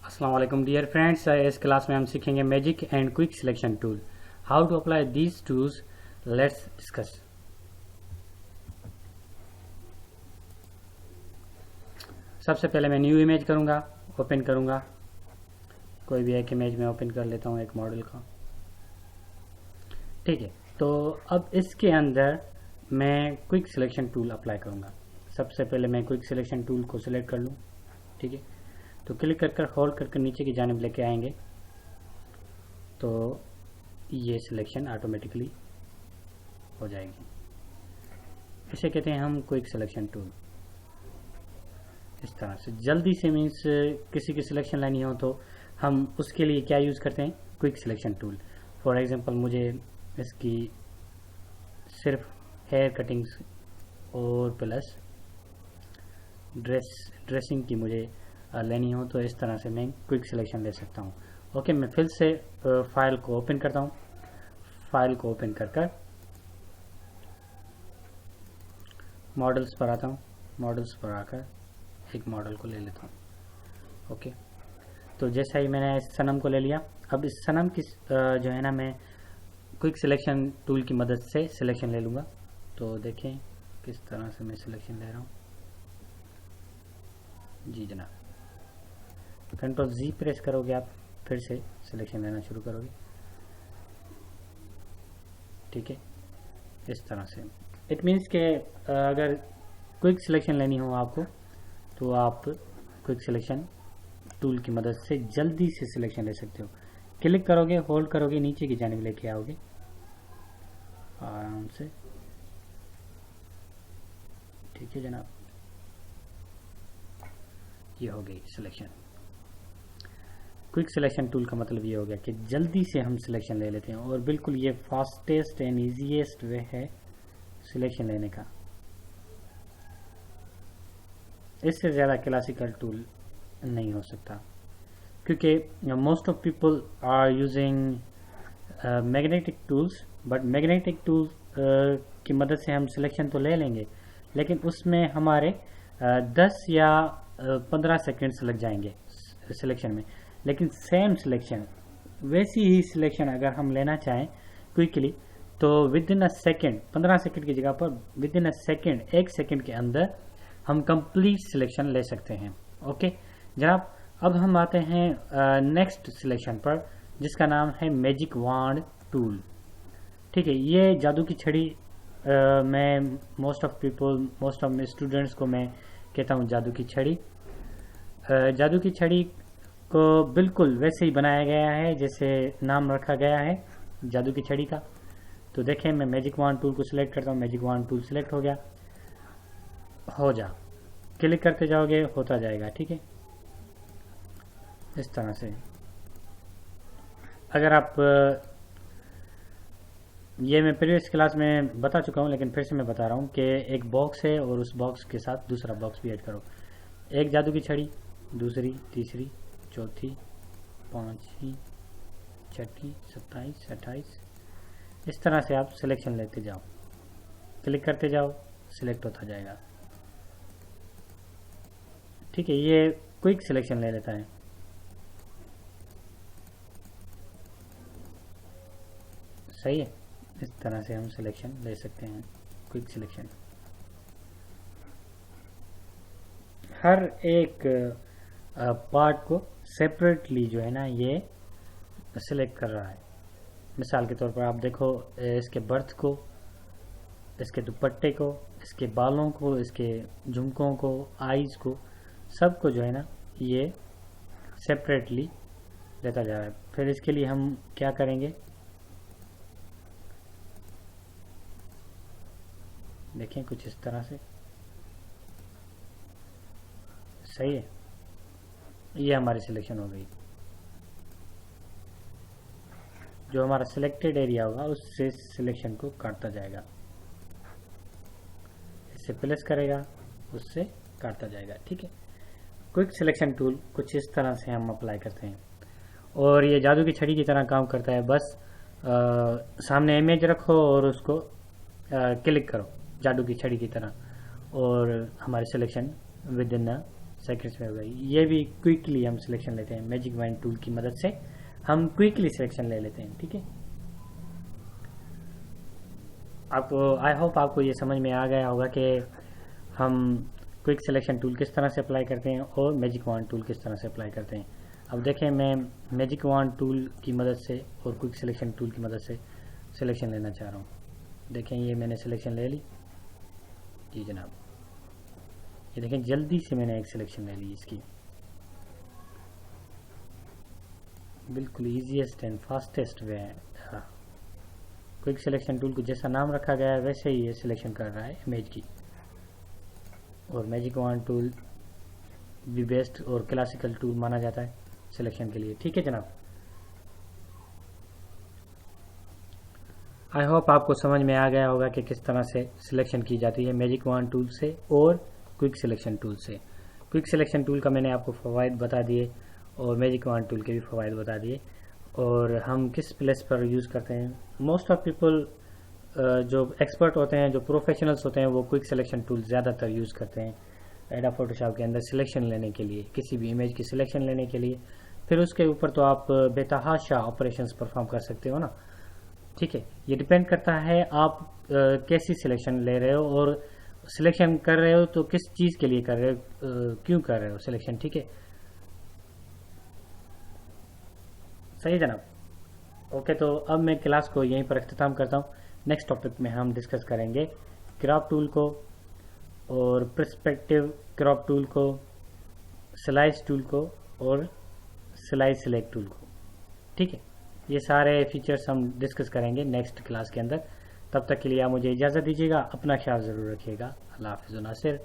अस्सलाम वालेकुम dear friends, इस क्लास में हम सीखेंगे magic and quick selection tool. How to apply these tools, let's discuss. सबसे पहले मैं न्यू इमेज करूंगा, ओपन करूंगा। कोई भी एक इमेज में ओपन कर लेता हूं, एक मॉडल का। ठीक है, तो अब इसके अंदर मैं क्विक सिलेक्शन टूल अप्लाई करूंगा। सबसे पहले मैं क्विक सिलेक्शन टूल को सिलेक्ट कर लूं। ठीक है, तो क्लिक कर होल्ड करके नीचे की जानिब लेके आएंगे तो ये सिलेक्शन ऑटोमेटिकली हो जाएगी। इसे कहते हैं हम क्विक सिलेक्शन टूल। इस तरह से जल्दी से मीन्स किसी की सिलेक्शन लेनी हो तो हम उसके लिए क्या यूज़ करते हैं, quick selection tool. For example मुझे इसकी सिर्फ हेयर कटिंग्स और प्लस ड्रेसिंग की मुझे लेनी हो तो इस तरह से मैं क्विक सिलेक्शन ले सकता हूँ। ओके, मैं फिर से फाइल को ओपन करता हूँ। फाइल को ओपन कर मॉडल्स पर आता हूँ। मॉडल्स पर आकर एक मॉडल को ले लेता हूँ। ओके, तो जैसा ही मैंने इस सनम को ले लिया, अब इस सनम की जो है ना, मैं क्विक सिलेक्शन टूल की मदद से सिलेक्शन ले लूँगा। तो देखें किस तरह से मैं सिलेक्शन ले रहा हूँ। जी जनाब, कंट्रोल जी प्रेस करोगे आप, फिर से सिलेक्शन लेना शुरू करोगे। ठीक है, इस तरह से इट मीन्स के अगर क्विक सिलेक्शन लेनी हो आपको तो आप क्विक सिलेक्शन टूल की मदद से जल्दी से सिलेक्शन ले सकते हो। क्लिक करोगे, होल्ड करोगे, नीचे की जानिब लेके आओगे आराम से। ठीक है जनाब, ये हो गई सिलेक्शन। क्विक सिलेक्शन टूल का मतलब ये हो गया कि जल्दी से हम सिलेक्शन ले लेते हैं और बिल्कुल ये फास्टेस्ट एंड इजीएस्ट वे है सिलेक्शन लेने का। इससे ज़्यादा क्लासिकल टूल नहीं हो सकता, क्योंकि most of people are using magnetic tools. But magnetic tool की मदद से हम सिलेक्शन तो ले लेंगे, लेकिन उसमें हमारे 10 या 15 सेकेंड्स लग जाएंगे सिलेक्शन में। लेकिन सेम सिलेक्शन, वैसी ही सिलेक्शन अगर हम लेना चाहें क्विकली तो with in a second, 15 second की जगह पर with in a second, 1 second के अंदर हम कंप्लीट सिलेक्शन ले सकते हैं। ओके जनाब, अब हम आते हैं नेक्स्ट सिलेक्शन पर, जिसका नाम है मैजिक वांड टूल। ठीक है, ये जादू की छड़ी। मैं मोस्ट ऑफ स्टूडेंट्स को मैं कहता हूँ जादू की छड़ी। जादू की छड़ी को बिल्कुल वैसे ही बनाया गया है जैसे नाम रखा गया है जादू की छड़ी का। तो देखें, मैं मैजिक वांड टूल को सिलेक्ट करता हूँ। मैजिक वांड टूल सिलेक्ट हो गया। हो जा, क्लिक करते जाओगे, होता जाएगा। ठीक है, इस तरह से। अगर आप ये मैं प्रीवियस क्लास में बता चुका हूँ, लेकिन फिर से मैं बता रहा हूँ कि एक बॉक्स है और उस बॉक्स के साथ दूसरा बॉक्स भी ऐड करो। एक जादू की छड़ी, दूसरी, तीसरी, चौथी, पांचवी, छठी, 27, 28। इस तरह से आप सिलेक्शन लेते जाओ, क्लिक करते जाओ, सिलेक्ट होता जाएगा। ठीक है, ये क्विक सिलेक्शन ले लेता है। सही है, इस तरह से हम सिलेक्शन ले सकते हैं, क्विक सिलेक्शन। हर एक पार्ट को सेपरेटली जो है ना ये सिलेक्ट कर रहा है। मिसाल के तौर पर आप देखो, इसके बर्थ को, इसके दुपट्टे को, इसके बालों को, इसके झुमकों को, आईज को, सबको जो है ना ये सेपरेटली लेता जा रहा है। फिर इसके लिए हम क्या करेंगे, देखें कुछ इस तरह से। सही है, ये हमारी सिलेक्शन हो गई। जो हमारा सिलेक्टेड एरिया होगा उससे सिलेक्शन को काटता जाएगा। इससे प्लस करेगा, उससे काटता जाएगा। ठीक है, क्विक सिलेक्शन टूल कुछ इस तरह से हम अप्लाई करते हैं और ये जादू की छड़ी की तरह काम करता है। बस सामने इमेज रखो और उसको क्लिक करो जादू की छड़ी की तरह, और हमारी selection with in a seconds में हो गई। ये भी क्विकली हम सिलेक्शन लेते हैं, मैजिक वाइन टूल की मदद से हम क्विकली सिलेक्शन ले लेते हैं। ठीक है, आपको आई होप आपको ये समझ में आ गया होगा कि हम क्विक सिलेक्शन टूल किस तरह से अप्लाई करते हैं और मैजिक वाइन टूल किस तरह से अप्लाई करते हैं। अब देखें, मैं मैजिक वाइन टूल की मदद से और क्विक सिलेक्शन टूल की मदद से सिलेक्शन लेना चाह रहा हूँ। देखें, ये मैंने सिलेक्शन ले ली जी जनाब। ये देखें, जल्दी से मैंने एक सिलेक्शन ले ली इसकी, बिल्कुल ईजीएस्ट एंड फास्टेस्ट वे है। क्विक सिलेक्शन टूल को जैसा नाम रखा गया है वैसे ही ये सिलेक्शन कर रहा है इमेज की। और मैजिक वाइन टूल भी बेस्ट और क्लासिकल टूल माना जाता है सिलेक्शन के लिए। ठीक है जनाब, आई होप आपको समझ में आ गया होगा कि किस तरह से सिलेक्शन की जाती है मैजिक वाइन टूल से और क्विक सिलेक्शन टूल से। क्विक सिलेक्शन टूल का मैंने आपको फ़वाइद बता दिए और मैजिक वाइन टूल के भी फ़वाइद बता दिए, और हम किस प्लेस पर यूज़ करते हैं। मोस्ट ऑफ पीपल जो एक्सपर्ट होते हैं, जो प्रोफेशनल्स होते हैं, वो क्विक सिलेक्शन टूल ज़्यादातर यूज़ करते हैं एडोब फोटोशॉप के अंदर सिलेक्शन लेने के लिए, किसी भी इमेज की सिलेक्शन लेने के लिए। फिर उसके ऊपर तो आप बेतहाशा ऑपरेशंस परफॉर्म कर सकते हो ना। ठीक है, ये डिपेंड करता है आप कैसी सिलेक्शन ले रहे हो और सिलेक्शन कर रहे हो तो किस चीज़ के लिए कर रहे हो, क्यों कर रहे हो सिलेक्शन। ठीक है, सही जनाब। ओके, तो अब मैं क्लास को यहीं पर अख्तिताम करता हूँ। नेक्स्ट टॉपिक में हम डिस्कस करेंगे क्रॉप टूल को और पर्सपेक्टिव क्रॉप टूल को, स्लाइस टूल को और स्लाइस सिलेक्ट टूल को। ठीक है, ये सारे फीचर्स हम डिस्कस करेंगे नेक्स्ट क्लास के अंदर। तब तक के लिए आप मुझे इजाज़त दीजिएगा, अपना ख्याल ज़रूर रखिएगा। अल्लाह हाफ़िज़ नासिर।